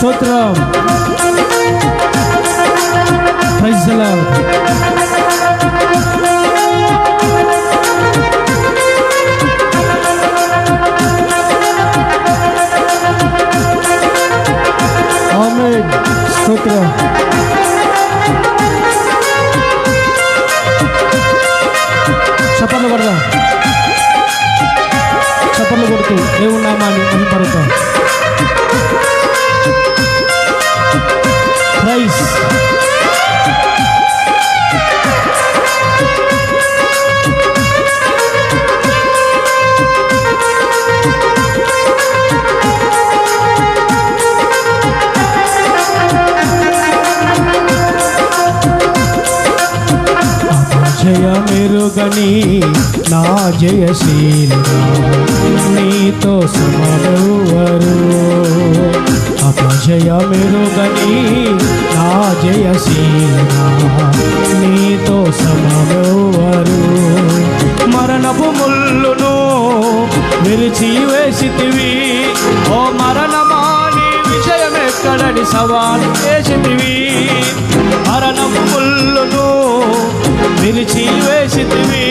స్తోత్రం. Praise the Lord. Amen. స్తోత్రం. చప్పట్లు కొడదాం. చప్పట్లు కొడుతూ దేవుని నామాన్ని మహిమపరుద్దాం. ప్రైజ్. జయమెరుగని నా జయశీలుడా, నీతో సమరెవ్వరు. అపజయమెరుగని నా జయశీలుడా, నీతో సమరెవ్వరు. మరణపు ముళ్ళును విరిచి వేసితివి, ఓ మరణమా నీ విజయమెక్కడని సవాలు చేసితివి. మరణపు ముళ్ళును విరిచి వేసితివి,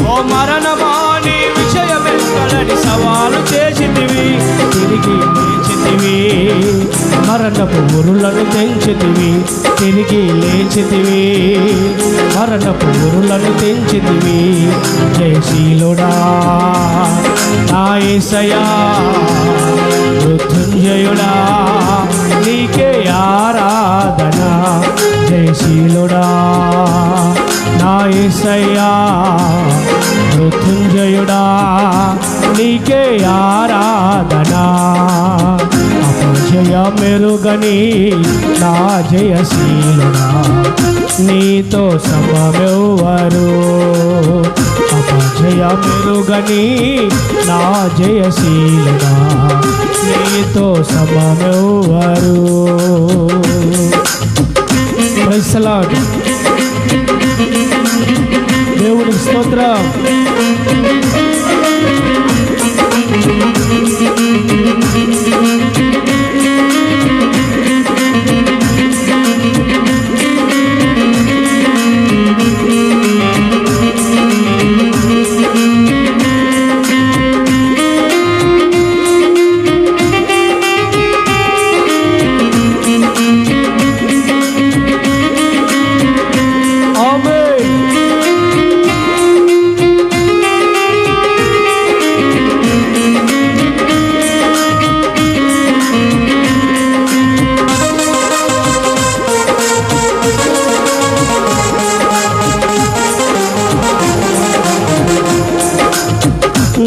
ఓ మరణమా నీ విజయమెక్కడని సవాలు చేసితివి. తిరిగి లేచితివి, మరణపు ఉరులను తెంచితివి. తిరిగి లేచితివి, మరణపు ఉరులను తెంచితివి. జయశీలుడా నా యేసయ్యా, మృత్యుంజయుడా నీకే ఆరాధన. జయశీలుడా నా యేసయ్యా, మృత్యుంజయుడా నీకే ఆరాధన. అపజయమెరుగని నా జయశీలుడా, నీతో సమమెవ్వరు. అపజయమెరుగని నా జయశీలుడా, నీతో సమమెవ్వరు. Praise the lord. దేవునికి స్తోత్రం.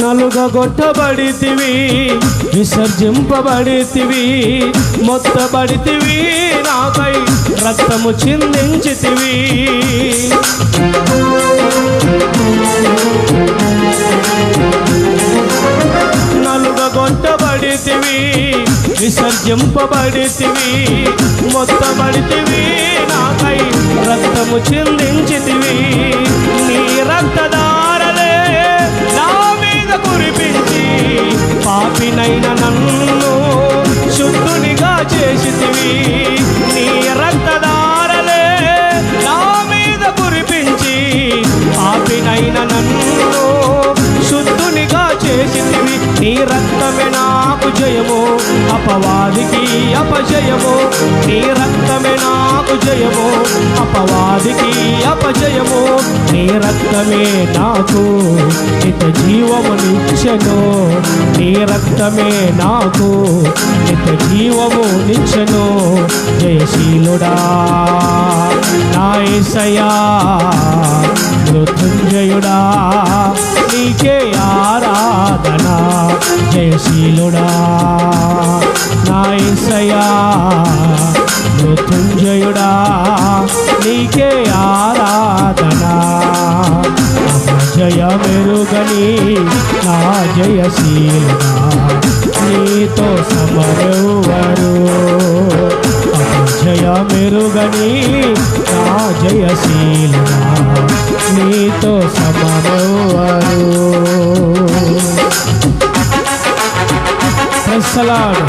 నలుగగొట్టబడితివి, విసర్జింపబడితివి, మొత్తబడితివి, నాకై రక్తము చిందించితివి. నలుగగొట్టబడితివి, విసర్జింపబడితివి, మొత్తబడితివి, నాకై రక్తము చిందించితివి. నీ రక్తధారలే నా మీద కురిపించి, పాపినైన నన్ను శుద్ధునిగా చేసితివి. నీ రక్తధారలే నా మీద కురిపించి, పాపినైన నన్ను శుద్ధునిగా చేసితివి. నీ రక్తమే నాకు జయము, అపవాదికి అపజయము. నీ రక్తమే నాకు జయము, అపవాదికి అపజయము. నీ రక్తమే నాకు నిత్య జీవమునిచ్చెను. నీ రక్తమే నాకు నిత్య జీవమునిచ్చెను. జయశీలుడా నా యేసయ్యా, మృత్యుంజయుడా నీకే ఆరాధన. జయశీలుడా నా యేసయ్యా, మృత్యుంజయుడా నీకే ఆరాధన. జయమెరుగని నా జయశీలుడా, నీతో సమరెవ్వరు. జయమెరుగని నా జయశీలుడా, నీతో సమరెవ్వరు. Praise the lord.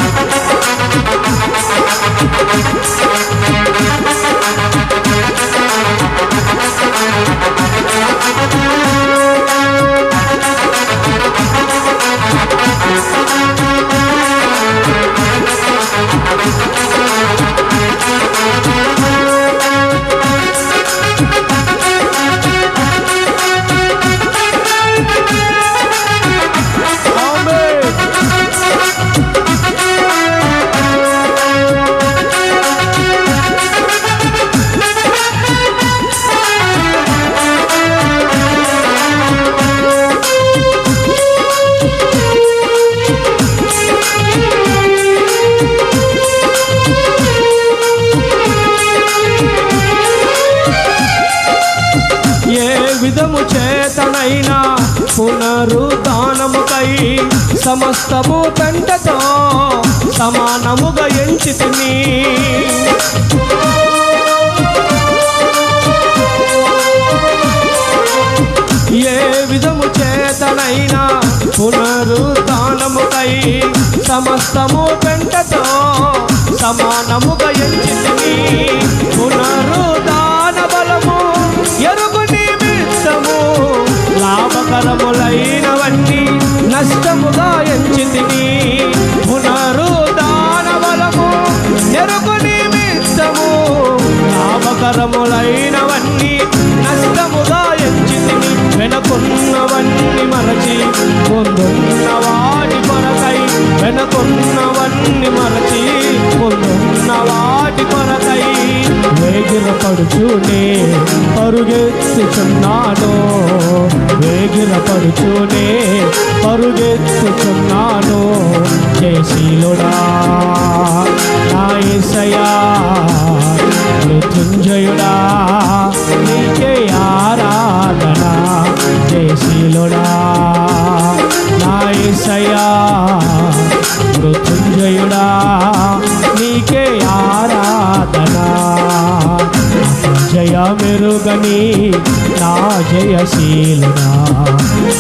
విధము చేతనైనా పునరుద్ధానముకై సమస్తము పెంటతో సమానముగా ఎంచితిని. ఏ విధము చేతనైనా పునరుద్ధానముకై సమస్తము పెంటతో సమానముగా ఎంచితిని. పునరుద్ధాన బలము ఎరుగు నిమిత్తము లాభకరములైనవన్నీ నష్టముగా ఎంచితిని. పునరుద్ధాన బలము ఎరుగు నిమిత్తము లాభకరములైనవన్నీ నష్టముగా ఎంచితిని. వెనకున్నవన్నీ మరచి ముందున్న వాటి కొరకై, వెనకున్నవన్నీ మరచి ముందున్న వాటి కొరకై వేగిరపడుచూనే పరుగెత్తుచున్నాను, వేగిరపడుచూనే పరుగెత్తుచున్నాను. జయశీలుడా నా యేసయ్యా, మృత్యుంజయుడా నీకే ఆరాధన. జయశీలుడా నా యేసయ్యా, మృత్యుంజయుడా నీకే ఆరాధన. జయ మెరుగని నా జయశీలుడా,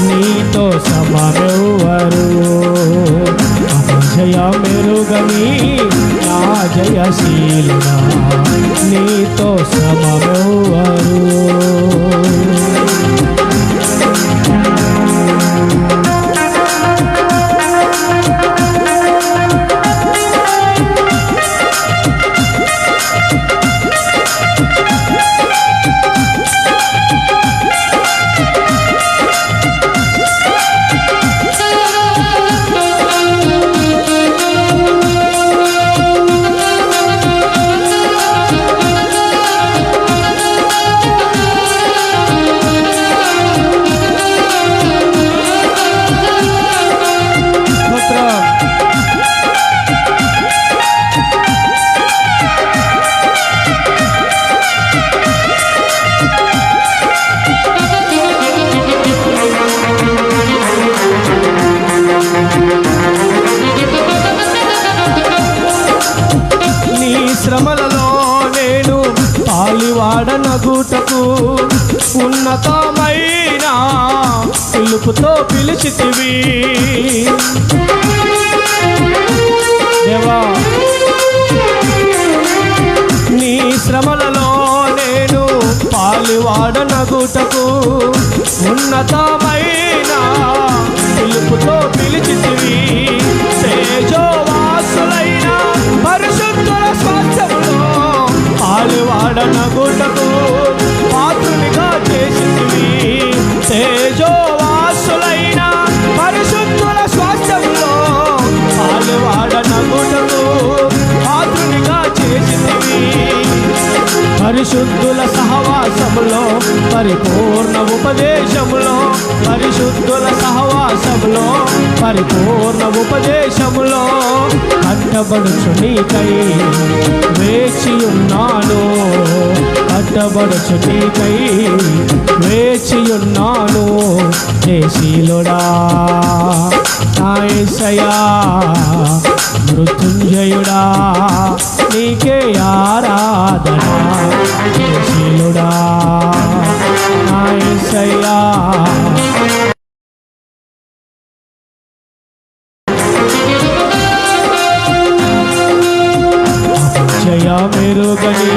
నీతో సమరెవ్వరు. జయ మెరుగని నా జయశీలుడా, నీతో సమరెవ్వరు. శ్రమలలో నేను పాలివాడనగుటకు ఉన్నతమైన పిలుపుతో పిలిచితివి. దేవా, నీ శ్రమలలో నేను పాలివాడనగుటకు ఉన్నతమైన పిలుపుతో పిలిచితివి. తేజోవాసులైన పరిశుద్ధుల స్వాస్థ్యములో పాలివాడనగుటకు పాత్రునిగా చేసితివి. తేజోవాసులైన పరిశుద్ధుల స్వాస్థ్యములో పాలివాడనగుటకు పాత్రునిగా చేసితివి. పరిశుద్ధుల సహవాసములో పరిపూర్ణ ఉపదేశములో, పరిశుద్ధుల సహవాసములో పరిపూర్ణ ఉపదేశములో కట్టబడుచు నీకై వేచియున్నాను, కట్టబడుచు నీకై వేచియున్నాను. జయశీలుడా నా యేసయ్యా, మృత్యుంజయుడా నీకే ఆరాధన. జయశీలుడా నా యేసయ్యా, మెరుగని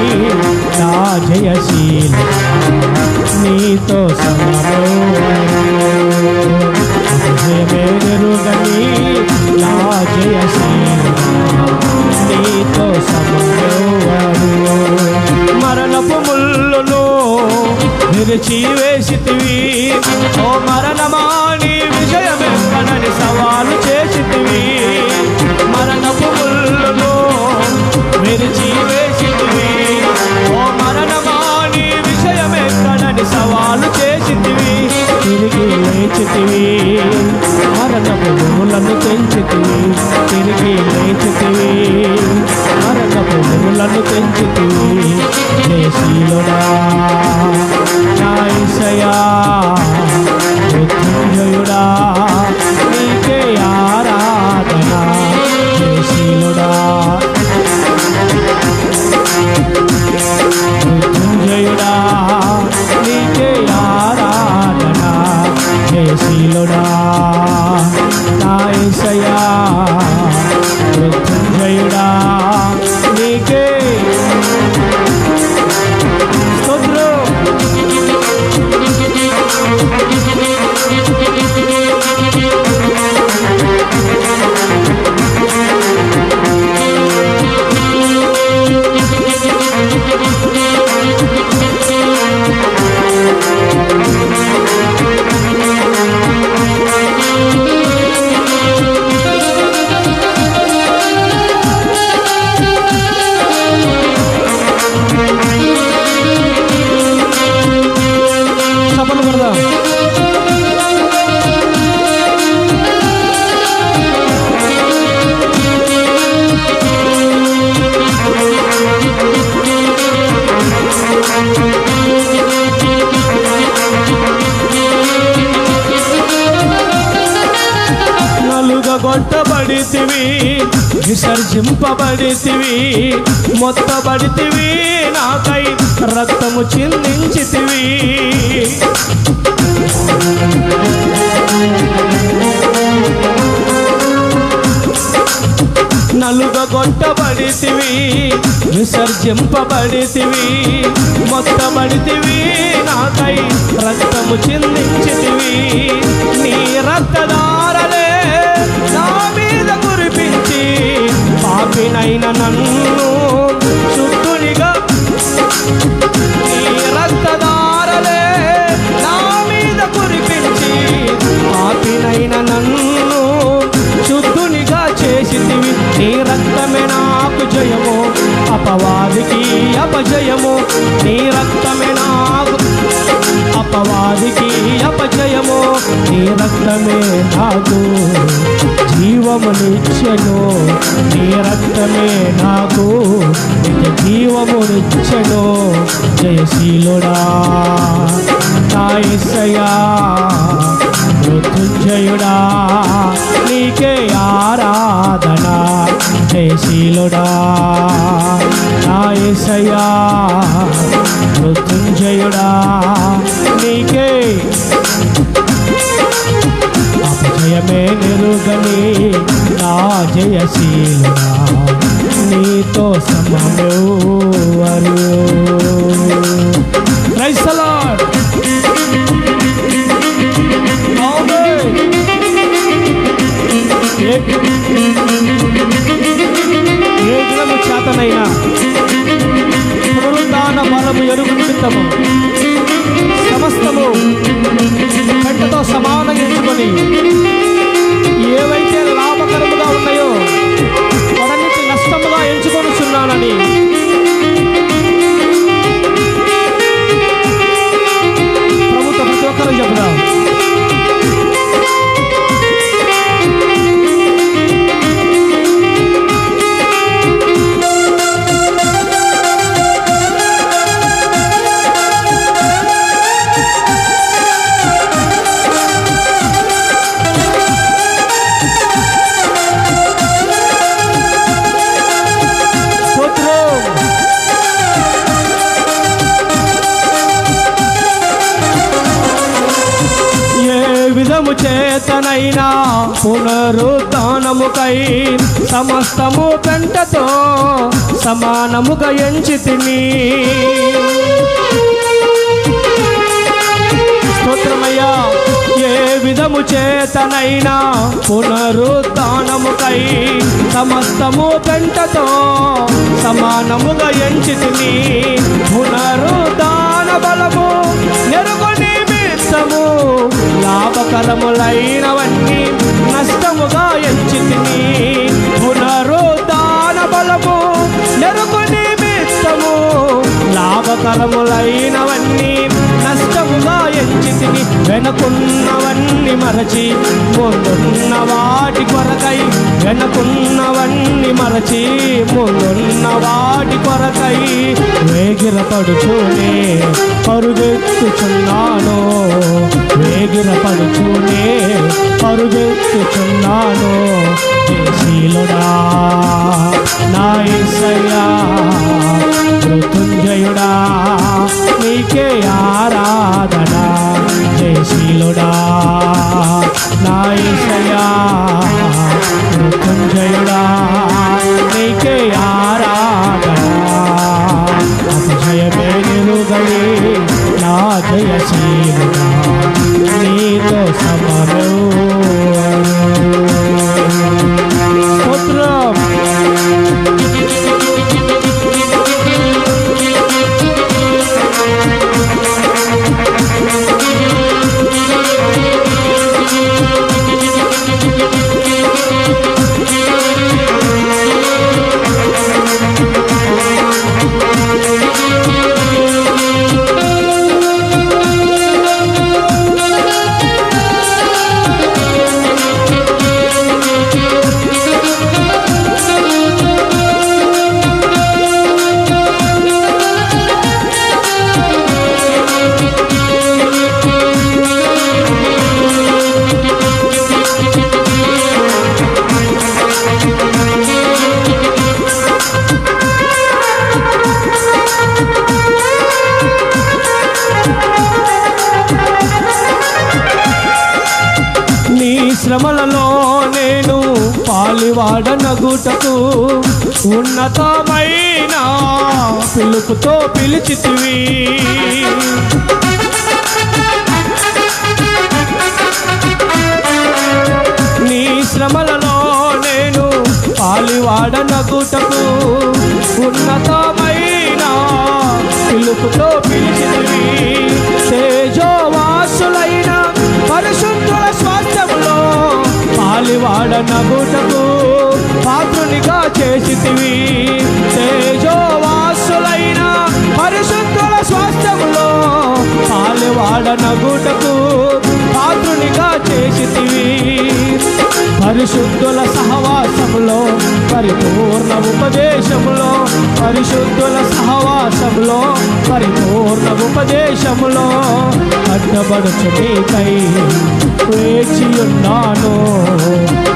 నా జయశీల నీతో మెరుగని నా జయశీల నీతో సమరోవరు మరణపు ముళ్ళును విరిచి వేసితివి ఓ మరణమా నీ విజయమెక్కడని సవాలు చేసితివి మరణపు ముళ్ళును విరిచి వేసితివి ఓ మరణమా నీ విజయమెక్కడని సవాలు చేసితివి తిరిగి లేచితివి మరణపు ముళ్ళను తెంచితివి తిరిగి లేచితివి మరణపు ముళ్ళను తెంచితివి జయశీలుడా నా యేసయ్యా మృత్యుంజయుడా నీకే ఆరాధన జయశీలుడా మృత్యుంజయుడా నీకే ఆరాధన జయశీలుడా నా యేసయ్యా మృత్యుంజయుడా నీకే కొట్టబడితివి విసర్జింపబడితివి మొత్తబడితివి నాకై రక్తము చిందించితివి నలుగగొట్టబడితివి విసర్జింపబడితివి మొత్తబడితివి నాకై రక్తము చిందించితివి నీ రక్తధారలే నా మీద కురిపించి పాపినైన నన్ను శుద్ధునిగా నీ రక్తధారలే నా మీద కురిపించి పాపినైన నన్ను శుద్ధునిగా చేసితివి నీ రక్తమే నాకు జయము అపవాదికి అపజయము నీ రక్తమే నాకు అపవాదికి అపజయము నీ రక్తమే నాకు జీవమునిచ్చెను నీ రక్తమే నాకు నిత్య జీవమునిచ్చెను జయశీలుడా నా యేసయ్యా మృత్యుంజయుడా నీకే ఆరాధన జయశీలుడా నా యేసయ్యా మృత్యుంజయుడా నీకే అపజయమే నెరుగని నా జయశీలుడా నీతో సమమెవ్వరు ప్రైజ్ ది లార్డ్ ఏ దినము చేతనైనా పునరుద్ధాన బలము ఎరుగు నిమిత్తము సమస్తము కంటతో సమానంగా ఎంచుకొని ఏవైతే లాభకరముగా ఉన్నాయో వాటన్నిటి నష్టముగా ఎంచుకొనుచున్నానని ప్రభుత్వ ప్రతి ఒక్కరూ చెబుదాం. చేతనైనా పునరుద్ధానముకై సమస్తము పెంటతో సమానముగా ఎంచితిని. స్తోత్రమయ్యా. ఏ విధము చేతనైనా పునరుద్ధానముకై సమస్తము పెంటతో సమానముగా ఎంచితిని. పునరుద్ధాన బలము ఎరుగు నిమిత్తము లాభకరములైనవన్నీ నష్టముగా ఎంచితిని. పునరుద్ధాన బలము ఎరుగు నిమిత్తము లాభకరములైనవన్నీ నష్టముగా ఎంచితిని. వెనకున్నవన్నీ మరచి ముందున్న వాటి కొరకై, వెనకున్నవన్నీ మరచి ముందున్న వాటి కొరకై వేగిరపడుచూనే పరుగెత్తుచున్నాను. వేగిరపడుచూనే పరుగెత్తుచున్నాను. జయశీలుడా నా యేసయ్యా, మృత్యుంజయుడా నీకే ఆరాధన. జయశీలుడా నా యేసయ్యా, మృత్యుంజయుడా నీకే ఆరాధన. అతిశయమే నిలుగలి నా జయశీలుడా, నీతో సమరు. స్తోత్రం. శ్రమలలో నేను పాలివాడనగుటకు ఉన్నతమైన పిలుపుతో పిలిచితివి. నీ శ్రమలలో నేను పాలివాడనగుటకు ఉన్నతమైన పిలుపుతో పిలిచితివి. తేజోవాసులైన పరిశుద్ధుల స్వాస్థ్యములో పాలివాడనగుటకు పాత్రునిగా చేసితివి. తేజోవాసులైన పరిశుద్ధుల స్వాస్థ్యములో పాలివాడనగుటకు పాత్రునిగా చేసితివి. పరిశుద్ధుల సహవాసములో పరిపూర్ణ ఉపదేశములో, పరిశుద్ధుల సహవాసములో పరిపూర్ణ ఉపదేశములో కట్టబడుచు నీకై వేచియున్నాను.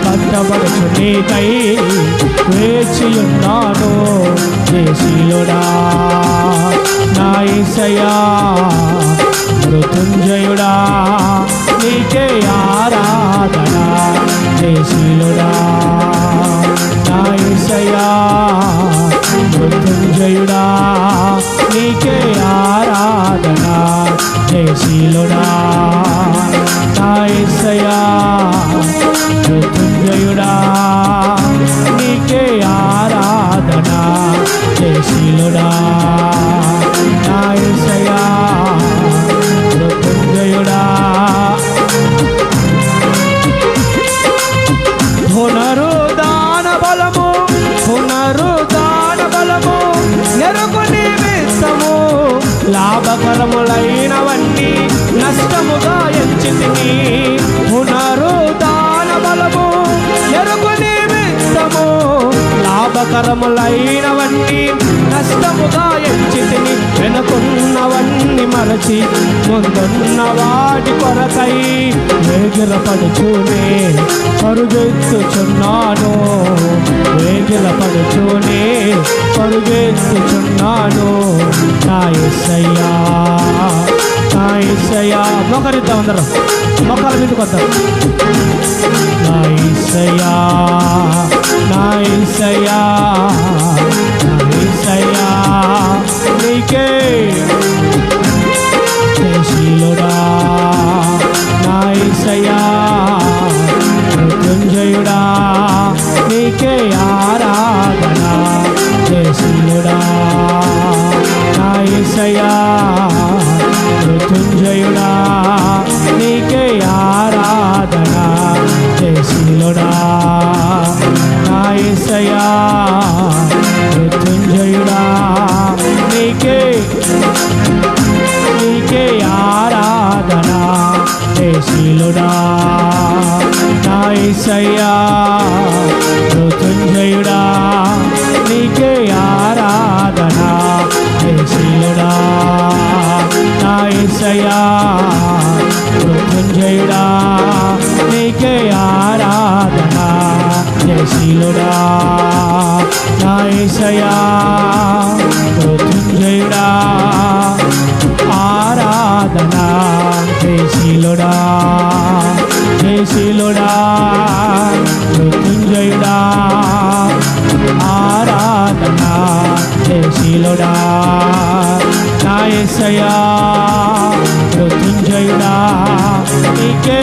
కట్టబడుచు నీకై వేచియున్నాను. జయశీలుడా నా యేసయ్యా, మృత్యుంజయుడా నీకే ఆరాధన. జయశీలుడా నా యేసయ్యా, మృత్యుంజయుడా నీకే ఆరాధన. జయశీలుడా నా యేసయ్యా, మృత్యుంజయుడా నీకే ఆరాధన. జయశీలుడా నా యేసయ్యా, మృత్యుంజయుడా. పునరుద్ధాన బలము, పునరుద్ధాన బలము ఎరుగు నిమిత్తము లాభకరములైనవన్నీ నష్టముగా ఎంచితిని. పునరుద్ధాన బలము ఎరుగు నిమిత్తము లాభకరములైనవన్నీ నష్టముగా ఎంచితిని. వెనుకున్నవన్నీ మరచి ముందున్న వాటి కొరకై వేగిరపడుచూనే పరుగెత్తుచున్నాను. వేగిరపడుచూనే పరుగెత్తుచున్నాను. నా యేసయ్యా, నా యేసయ్యా. మోకరిద్దాం అందరం, మొక్కల మీదకి వద్దాం. నా యేసయ్యా, నా యేసయ్యా, నా యేసయ్యా నీకే జయశీలుడా. నా యేసయ్యా మృత్యుంజయుడా నీకే ఆరాధన. జయశీలుడా నా యేసయ్యా మృత్యుంజయుడా నీకే ఆరాధన. జయశీలుడా నా యేసయ్యా మృత్యుంజయుడా నీకే ఆరాధన. జయశీలుడా నా యేసయ్యా మృత్యుంజయుడా నీకే ఆరాధన. జయశీలుడా నా యేసయ్యా మృత్యుంజయుడా నీకే ఆరాధన. జయశీలుడా నా యేసయ్యా మృత్యుంజయుడా ఆరాధన. జయశీలుడా, జయశీలుడా మృత్యుంజయుడా ఆరాధన. జయశీలుడా నా యేసయ్యా మృత్యుంజయుడా నీకే